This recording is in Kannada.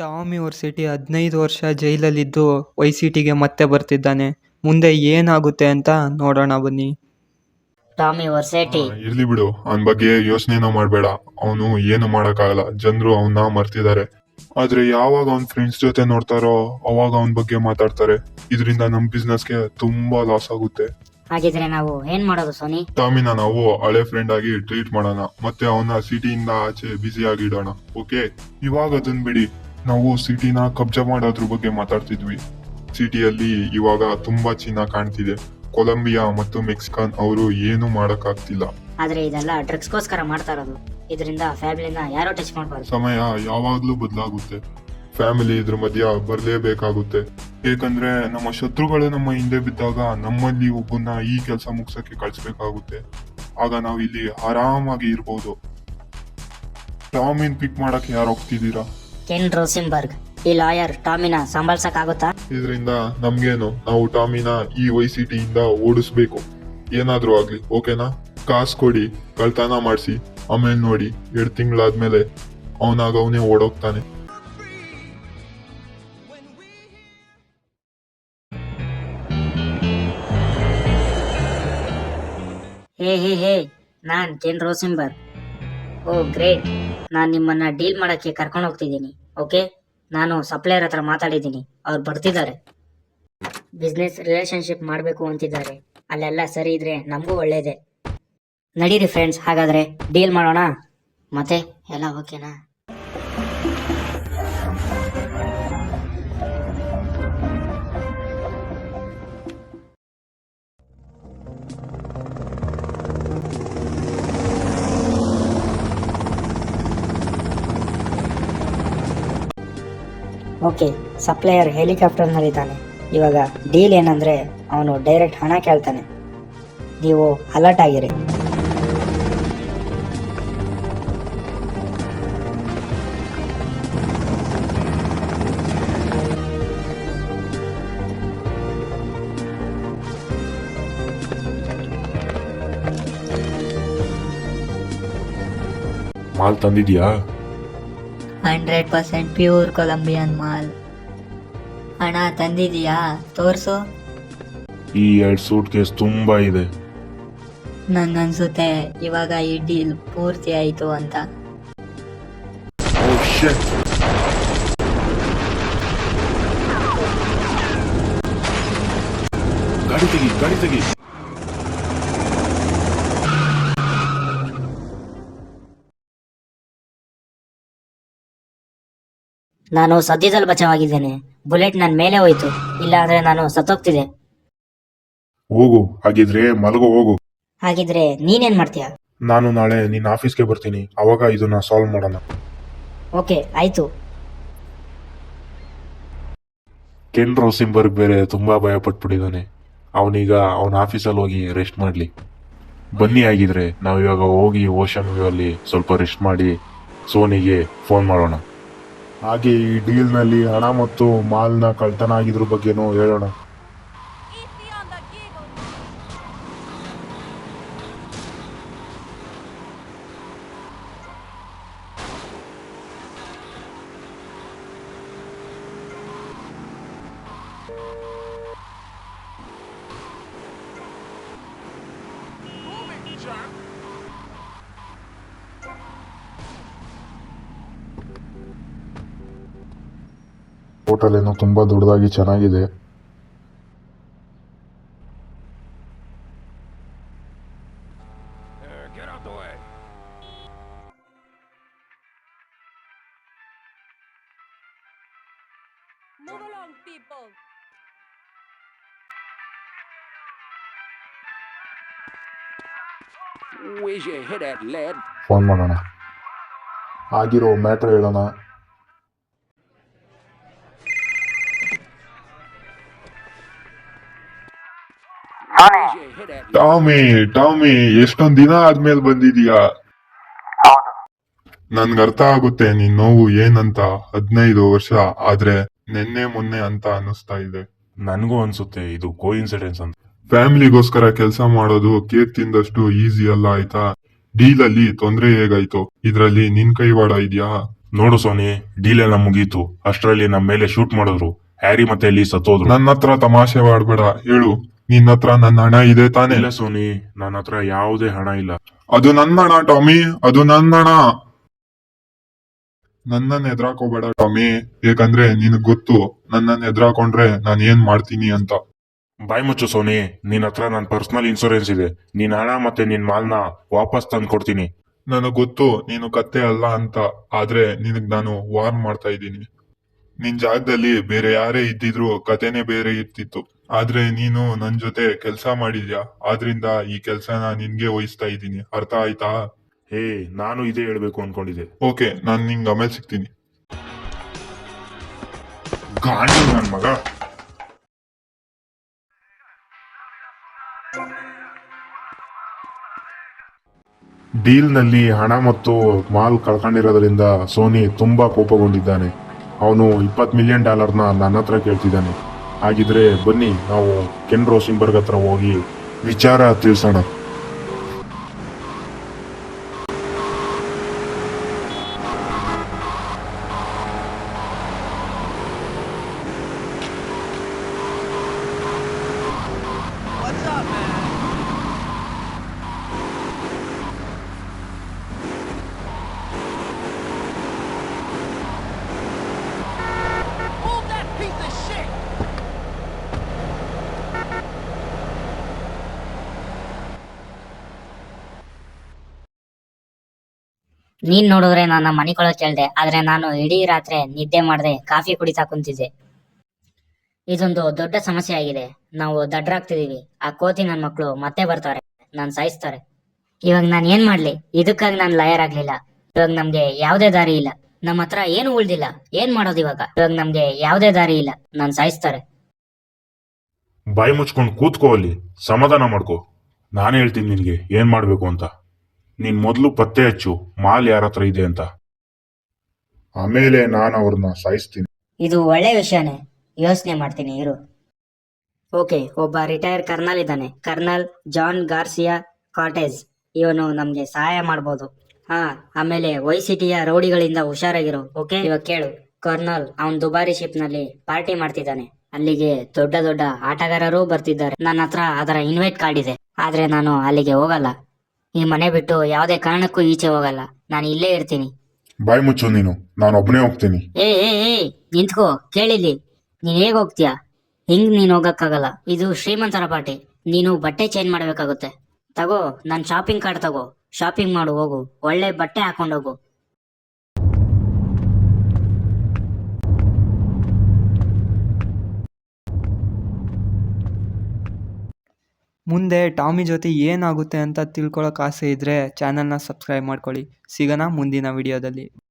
ಟಾಮ್ ಯುವರ್ಸಿಟಿ 15 ವರ್ಷ ಜೈಲಲ್ಲಿದ್ದು ವೈಸಿಟಿಗೆ ಮತ್ತೆ ಬರ್ತಿದ್ದಾನೆ. ಮುಂದೆ ಏನಾಗುತ್ತೆ ಅಂತ ನೋಡೋಣ ಬನ್ನಿ. ಟಾಮಿ ವರ್ಸೇಟಿ ಇರ್ಲಿ ಬಿಡು, ಅವನ ಬಗ್ಗೆ ಯೋಚನೆನೂ ಮಾಡ್ಬೇಡ. ಅವನು ಏನು ಮಾಡಕ್ಕಾಗಲ್ಲ, ಜನರು ಅವನ್ನ ಮರ್ತಿದ್ದಾರೆ. ಆದ್ರೆ ಯಾವಾಗ ಅವನ್ ಫ್ರೆಂಡ್ಸ್ ಜೊತೆ ನೋಡ್ತಾರೋ ಅವಾಗ ಅವನ ಬಗ್ಗೆ ಮಾತಾಡ್ತಾರೆ. ಇದರಿಂದ ನಮ್ ಬಿಸ್ನೆಸ್ಗೆ ತುಂಬಾ ಲಾಸ್ ಆಗುತ್ತೆ. ಹಾಗಿದ್ರೆ ನಾವು ಏನ್ ಮಾಡೋದು ಸೋನಿ? ಟಾಮಿನ ನಾವು ಹಳೆ ಫ್ರೆಂಡ್ ಆಗಿ ಟ್ರೀಟ್ ಮಾಡೋಣ, ಮತ್ತೆ ಅವನ ಸಿಟಿಯಿಂದ ಆಚೆ ಬ್ಯುಸಿ ಆಗಿಡೋಣ. ಓಕೆ, ಇವಾಗ ಅದನ್ ಬಿಡಿ. ನಾವು ಸಿಟಿನ ಕಬ್ಜಾ ಮಾಡೋದ್ರ ಬಗ್ಗೆ ಮಾತಾಡ್ತಿದ್ವಿ. ಸಿಟಿಯಲ್ಲಿ ಇವಾಗ ತುಂಬಾ ಚಿನ್ನ ಕಾಣ್ತಿದೆ. ಕೊಲಂಬಿಯಾ ಮತ್ತು ಮೆಕ್ಸಿಕನ್ ಅವರು ಏನು ಮಾಡಕ್ಕಾಗ್ತಿಲ್ಲ. ಆದ್ರೆ ಇದೆಲ್ಲ ಡ್ರಗ್ಸ್ಗೋಸ್ಕರ ಮಾಡ್ತಾ ಇರೋದು. ಇದರಿಂದ ಫ್ಯಾಮಿಲಿನ ಯಾರೋ ಟಚ್ ಮಾಡಬಾರ್ದು. ಸಮಯ ಯಾವಾಗ್ಲೂ ಬದಲಾಗುತ್ತೆ. ಫ್ಯಾಮಿಲಿ ಇದ್ರ ಮಧ್ಯ ಬರ್ಲೇಬೇಕಾಗುತ್ತೆ. ಏಕಂದ್ರೆ ನಮ್ಮ ಶತ್ರುಗಳು ನಮ್ಮ ಹಿಂದೆ ಬಿದ್ದಾಗ ನಮ್ಮಲ್ಲಿ ಒಬ್ಬನ್ನ ಈ ಕೆಲಸ ಮುಗ್ಸಕ್ಕೆ ಕಳ್ಸ್ಬೇಕಾಗುತ್ತೆ. ಆಗ ನಾವ್ ಇಲ್ಲಿ ಆರಾಮಾಗಿ ಇರ್ಬೋದು. ಟಾಮಿನ್ ಪಿಕ್ ಮಾಡಕ್ಕೆ ಯಾರು ಹೋಗ್ತಿದ್ದೀರಾ? ಕೆನ್ ರೋಸಿಂಬರ್ಗ್, ಈ ಲಾಯರ್ ಟಾಮಿನ ಸಂಭಾಳ್ಸಕ್ ಆಗುತ್ತಾ? ಇದರಿಂದ ನಮ್ಗೇನು, ನಾವು ಟಾಮಿನ ಈ ವೈಸಿಟಿಯಿಂದ ಓಡಿಸ್ಬೇಕು. ಏನಾದ್ರೂ ಆಗ್ಲಿ, ಓಕೆನಾ? ಕಾಸು ಕೊಡಿ, ಕಳ್ತನ ಮಾಡಿಸಿ, ಆಮೇಲೆ ನೋಡಿ 2 ತಿಂಗಳಾದ್ಮೇಲೆ ಅವನೇ ಓಡೋಗ್ತಾನೆ. ಹೇ, ನಾನ್ ಕೆನ್ ರೋಸಿಂಬರ್ಗ್. ಓ ಗ್ರೇಟ್, ನಾನ್ ನಿಮ್ಮನ್ನ ಡೀಲ್ ಮಾಡಕ್ಕೆ ಕರ್ಕೊಂಡು ಹೋಗ್ತಿದ್ದೀನಿ. ಓಕೆ, ನಾನು ಸಪ್ಲೈಯರ್ ಹತ್ರ ಮಾತಾಡಿದ್ದೀನಿ, ಅವ್ರು ಬರ್ತಿದ್ದಾರೆ. ಬಿಸ್ನೆಸ್ ರಿಲೇಶನ್ಶಿಪ್ ಮಾಡಬೇಕು ಅಂತಿದ್ದಾರೆ. ಅಲ್ಲೆಲ್ಲ ಸರಿ ಇದ್ರೆ ನಮಗೂ ಒಳ್ಳೇದೆ. ನಡೀರಿ ಫ್ರೆಂಡ್ಸ್, ಹಾಗಾದ್ರೆ ಡೀಲ್ ಮಾಡೋಣ. ಮತ್ತೆ ಎಲ್ಲ ಓಕೆನಾ? ಓಕೆ, ಸಪ್ಲೈಯರ್ ಹೆಲಿಕಾಪ್ಟರ್ನಲ್ಲಿದ್ದಾನೆ. ಇವಾಗ ಡೀಲ್ ಏನಂದ್ರೆ ಅವನು ಡೈರೆಕ್ಟ್ ಹಣ ಕೇಳ್ತಾನೆ. ನೀವು ಅಲರ್ಟ್ ಆಗಿರಿ. ಮಾಲ್ ತಂದಿದ್ಯಾ? 100% pure Colombian mall. ಹಣ ತಂದಿದೀಯಾ? ತೋರ್ಸು. ಈ 2 ಸೂಟ್ ಕೇಸ್ ತುಂಬಾ ಇದೆ. ನನ್ಗನ್ಸುತ್ತೆ ಇವಾಗ ಈ ಡೀಲ್ ಪೂರ್ತಿ ಆಯ್ತು ಅಂತ. ಗಾಡಿ ತೆಗಿ. ನಾನು ಸದ್ಯದಲ್ಲಿ ಬಚಾವಾಗಿದ್ದೇನೆ. ಬುಲೆಟ್ ನನ್ನ ಮೇಲೆ ಹೋಯ್ತು, ಇಲ್ಲ ಅಂದ್ರೆ ನಾನು ಸತ್ತೋಗ್ತಿದ್ದೆ. ಹೋಗು, ಹಾಗಿದ್ರೆ ಮಲಗೋ ಹೋಗು. ಹಾಗಿದ್ರೆ ನೀನೇನ್ ಮಾಡ್ತೀಯ? ನಾನು ನಾಳೆ ನಿನ್ನ ಆಫೀಸ್ಗೆ ಬರ್ತೀನಿ, ಅವಾಗ ಇದನ್ನ ಸಾಲ್ವ್ ಮಾಡೋಣ. ಓಕೆ, ಆಯ್ತು. ಕೆನ್ ರೋಸಿಂಬರ್ಗ್ ಬೇರೆ ತುಂಬಾ ಭಯ ಪಟ್ಬಿಟ್ಟಿದ್ದಾನೆ. ಅವನೀಗ ಅವನ ಆಫೀಸಲ್ಲಿ ಹೋಗಿ ರೆಸ್ಟ್ ಮಾಡ್ಲಿ. ಬನ್ನಿ, ಆಗಿದ್ರೆ ನಾವಿವಾಗ ಹೋಗಿ ಓಷನ್ ವ್ಯೂ ಅಲ್ಲಿ ಸ್ವಲ್ಪ ರೆಸ್ಟ್ ಮಾಡಿ ಸೋನಿಗೆ ಫೋನ್ ಮಾಡೋಣ. ಹಾಗೆ ಈ ಡೀಲ್ ನಲ್ಲಿ ಹಣ ಮತ್ತು ಮಾಲ್ನ ಕಳ್ತನ ಆಗಿದ್ರ ಬಗ್ಗೆನೂ ಹೇಳೋಣ. ಹೋಟೆಲ್ ಏನೋ ತುಂಬಾ ದೊಡ್ಡದಾಗಿ ಚೆನ್ನಾಗಿದೆ. Move along, people. Where's your head at, lad? Phone ಮಾಡೋಣ, ಆಗಿರೋ ಮ್ಯಾಟ್ರ್ ಹೇಳೋಣ. Where's your head at? Tommy ಎಷ್ಟೊಂದ್ ದಿನ ಆದ್ಮೇಲೆ ಬಂದಿದೀಯಾ? ನನ್ಗೆ ಅರ್ಥ ಆಗುತ್ತೆ ನಿನ್ ನೋವು ಏನಂತ. 15 ವರ್ಷ ಆದ್ರೆ ನೆನ್ನೆ ಮೊನ್ನೆ ಅಂತ ಅನಿಸ್ತಾ ಇದೆ. ನನಗೂ ಅನ್ಸುತ್ತೆ ಇದು ಕೋಇನ್ಸಿಡೆನ್ಸ್ ಅಂತ. ಫ್ಯಾಮಿಲಿಗೋಸ್ಕರ ಕೆಲಸ ಮಾಡೋದು ಕೇಕ್ ತಿಂದಷ್ಟು ಈಸಿ ಅಲ್ಲ, ಆಯ್ತಾ? ಡೀಲ್ ಅಲ್ಲಿ ತೊಂದ್ರೆ ಹೇಗಾಯ್ತು? ಇದ್ರಲ್ಲಿ ನಿನ್ ಕೈವಾಡ ಇದ್ಯಾ? ನೋಡು ಸೋನಿ, ಡೀಲ್ ಎಲ್ಲ ಮುಗೀತು. ಅಷ್ಟರಲ್ಲಿ ನಮ್ಮ ಮೇಲೆ ಶೂಟ್ ಮಾಡಿದ್ರು. ಹ್ಯಾರಿ ಮತ್ತೆ ಎಲ್ಲಿ ಸತ್ತೋದ್ರು. ನನ್ನ ಹತ್ರ ತಮಾಷೆ ಮಾಡ್ಬೇಡ, ಹೇಳು. ನಿನ್ನ ಹತ್ರ ನನ್ನ ಹಣ ಇದೆ ತಾನೇ? ಇಲ್ಲ ಸೋನಿ, ನನ್ನ ಹತ್ರ ಯಾವುದೇ ಹಣ ಇಲ್ಲ. ಅದು ನನ್ನ ಹಣ ಟಾಮಿ, ಅದು ನನ್ನ ಹಣ. ನನ್ನನ್ನ ಎದುರಾಕೋಬೇಡ ಟಾಮಿ, ಯಾಕಂದ್ರೆ ನಿನಗ್ ಗೊತ್ತು ನನ್ನನ್ನ ಎದುರಾಕೊಂಡ್ರೆ ನಾನು ಏನ್ ಮಾಡ್ತೀನಿ ಅಂತ. ಬಾಯ್ ಮುಚ್ಚು ಸೋನಿ, ನಿನ್ ಹತ್ರ ನನ್ನ ಪರ್ಸನಲ್ ಇನ್ಶೂರೆನ್ಸ್ ಇದೆ. ನಿನ್ ಹಣ ಮತ್ತೆ ನಿನ್ ಮಾಲ್ನ ವಾಪಸ್ ತಂದು ಕೊಡ್ತೀನಿ. ನನಗ್ ಗೊತ್ತು ನೀನು ಕತ್ತೆ ಅಲ್ಲ ಅಂತ, ಆದ್ರೆ ನಿನಗ್ ನಾನು ವಾರ್ನ್ ಮಾಡ್ತಾ ಇದ್ದೀನಿ. ನಿನ್ ಜಾಗದಲ್ಲಿ ಬೇರೆ ಯಾರೇ ಇದ್ದಿದ್ರು ಕತೆನೇ ಬೇರೆ ಇರ್ತಿತ್ತು. ಆದ್ರೆ ನೀನು ನನ್ ಜೊತೆ ಕೆಲ್ಸ ಮಾಡಿದ್ಯಾ, ಆದ್ರಿಂದ ಈ ಕೆಲ್ಸನ ನಿನ್ಗೆ ವಹಿಸ್ತಾ ಇದ್ದೀನಿ. ಅರ್ಥ ಆಯ್ತಾ? ಹೇ, ನಾನು ಇದೇ ಹೇಳ್ಬೇಕು ಅನ್ಕೊಂಡಿದ್ದೆ. ಓಕೆ, ನಾನ್ ನಿಂಗ್ ಆಮೇಲೆ ಸಿಗ್ತೀನಿ. ಗಾಂಡು ನನ್ ಮಗ. ಡೀಲ್ ನಲ್ಲಿ ಹಣ ಮತ್ತು ಮಾಲ್ ಕಳ್ಕೊಂಡಿರೋದ್ರಿಂದ ಸೋನಿ ತುಂಬಾ ಕೋಪಗೊಂಡಿದ್ದಾನೆ. ಅವನು $20 ಮಿಲಿಯನ್ ನನ್ನ ಹತ್ರ ಕೇಳ್ತಿದ್ದಾನೆ. ಹಾಗಿದ್ರೆ ಬನ್ನಿ ನಾವು ಕೆನ್ ರೋಸೆನ್ಬರ್ಗ್ ಹತ್ರ ಹೋಗಿ ವಿಚಾರ ತಿಳಿಸೋಣ. Move that piece of shit! ನೀನ್ ನೋಡಿದ್ರೆ ನನ್ನ ಮನಿಕೊಳಕ್ ಹೇಳ್ದೆ, ಆದ್ರೆ ನಾನು ಇಡೀ ರಾತ್ರಿ ನಿದ್ದೆ ಮಾಡದೆ ಕಾಫಿ ಕುಡಿತಾ ಕುಂತಿದ್ದೆ. ಇದೊಂದು ದೊಡ್ಡ ಸಮಸ್ಯೆ ಆಗಿದೆ. ನಾವು ದಡ್ರಾಗ್ತಿದೀವಿ. ಆ ಕೋತಿ ನನ್ ಮಕ್ಳು ಮತ್ತೆ ಬರ್ತಾರೆ, ನಾನ್ ಸಾಯಿಸ್ತಾರೆ. ಇವಾಗ ನಾನ್ ಏನ್ ಮಾಡ್ಲಿ? ಇದಕ್ಕಾಗಿ ನಾನ್ ಲಾಯರ್ ಆಗ್ಲಿಲ್ಲ. ಇವಾಗ ನಮ್ಗೆ ಯಾವ್ದೇ ದಾರಿ ಇಲ್ಲ. ನಮ್ಮ ಹತ್ರ ಏನು ಉಳ್ದಿಲ್ಲ. ಏನ್ ಮಾಡೋದು ಇವಾಗ? ಇವಾಗ ನಮ್ಗೆ ಯಾವ್ದೇ ದಾರಿ ಇಲ್ಲ. ನಾನ್ ಸಾಯಿಸ್ತಾರೆ. ಬಾಯಿ ಮುಚ್ಕೊಂಡು ಕೂತ್ಕೋ, ಅಲ್ಲಿ ಸಮಾಧಾನ ಮಾಡ್ಕೋ. ನಾನೇ ಹೇಳ್ತೀನಿ ನಿನ್ಗೆ ಏನ್ ಮಾಡ್ಬೇಕು ಅಂತ. ನೀನ್ ಮೊದ್ಲು ಪತ್ತೆ ಹಚ್ಚು ಮಾಲ್ ಯಾರ ಹತ್ರ ಇದೆ ಅಂತ, ಆಮೇಲೆ ನಾನು ಅವ್ರನ್ನ ಸಾಯಿಸ್ತೀನಿ. ಇದು ಒಳ್ಳೆ ವಿಷಯನೇ, ಯೋಚನೆ ಮಾಡ್ತೀನಿ ಇರು. ಓಕೆ, ಒಬ್ಬ ರಿಟೈರ್ ಕರ್ನಲ್ ಇದ್ದಾನೆ, ಕರ್ನಲ್ ಜಾನ್ ಗಾರ್ಸಿಯಾ ಕಾಟೇಜ್. ಇವನು ನಮ್ಗೆ ಸಹಾಯ ಮಾಡ್ಬೋದು. ಹಾ, ಆಮೇಲೆ ವೈಸಿಟಿಯ ರೌಡಿಗಳಿಂದ ಹುಷಾರಾಗಿರು. ಓಕೆ, ಇವಾಗ ಕೇಳು. ಕರ್ನಲ್ ಅವನ್ ದುಬಾರಿ ಶಿಪ್ ನಲ್ಲಿ ಪಾರ್ಟಿ ಮಾಡ್ತಿದ್ದಾನೆ. ಅಲ್ಲಿಗೆ ದೊಡ್ಡ ದೊಡ್ಡ ಆಟಗಾರರು ಬರ್ತಿದ್ದಾರೆ. ನನ್ನ ಹತ್ರ ಅದರ ಇನ್ವೈಟ್ ಕಾರ್ಡ್ ಇದೆ, ಆದ್ರೆ ನಾನು ಅಲ್ಲಿಗೆ ಹೋಗಲ್ಲ. ಈ ಮನೆ ಬಿಟ್ಟು ಯಾವುದೇ ಕಾರಣಕ್ಕೂ ಈಚೆ ಹೋಗಲ್ಲ. ನಾನು ಇಲ್ಲೇ ಇರ್ತೀನಿ. ಬಾಯಿ ಮುಚ್ಚು ನೀನು, ನಾನು ಒಬ್ಬನೇ ಹೋಗ್ತೀನಿ. ಏ ಏ ಏ ನಿಂತ್ಕೋ, ಕೇಳಿಲ್ಲಿ. ನೀನ್ ಹೇಗ್ ಹೋಗ್ತೀಯಾ? ಹಿಂಗ್ ನೀನ್ ಹೋಗಕ್ಕಾಗಲ್ಲ. ಇದು ಶ್ರೀಮಂತರ ಪಾರ್ಟಿ. ನೀನು ಬಟ್ಟೆ ಚೇಂಜ್ ಮಾಡ್ಬೇಕಾಗುತ್ತೆ. ತಗೋ, ನನ್ ಶಾಪಿಂಗ್ ಕಾರ್ಡ್ ತಗೋ, ಶಾಪಿಂಗ್ ಮಾಡು, ಹೋಗು. ಒಳ್ಳೆ ಬಟ್ಟೆ ಹಾಕೊಂಡೋಗು. ಮುಂದೆ ಟಾಮಿ ಜೊತೆ ಏನಾಗುತ್ತೆ ಅಂತ ತಿಳ್ಕೊಳಕ್ಕೆ ಆಸೆ ಇದ್ದರೆ ಚಾನಲ್ನ ಸಬ್ಸ್ಕ್ರೈಬ್ ಮಾಡ್ಕೊಳ್ಳಿ. ಸಿಗೋಣ ಮುಂದಿನ ವಿಡಿಯೋದಲ್ಲಿ.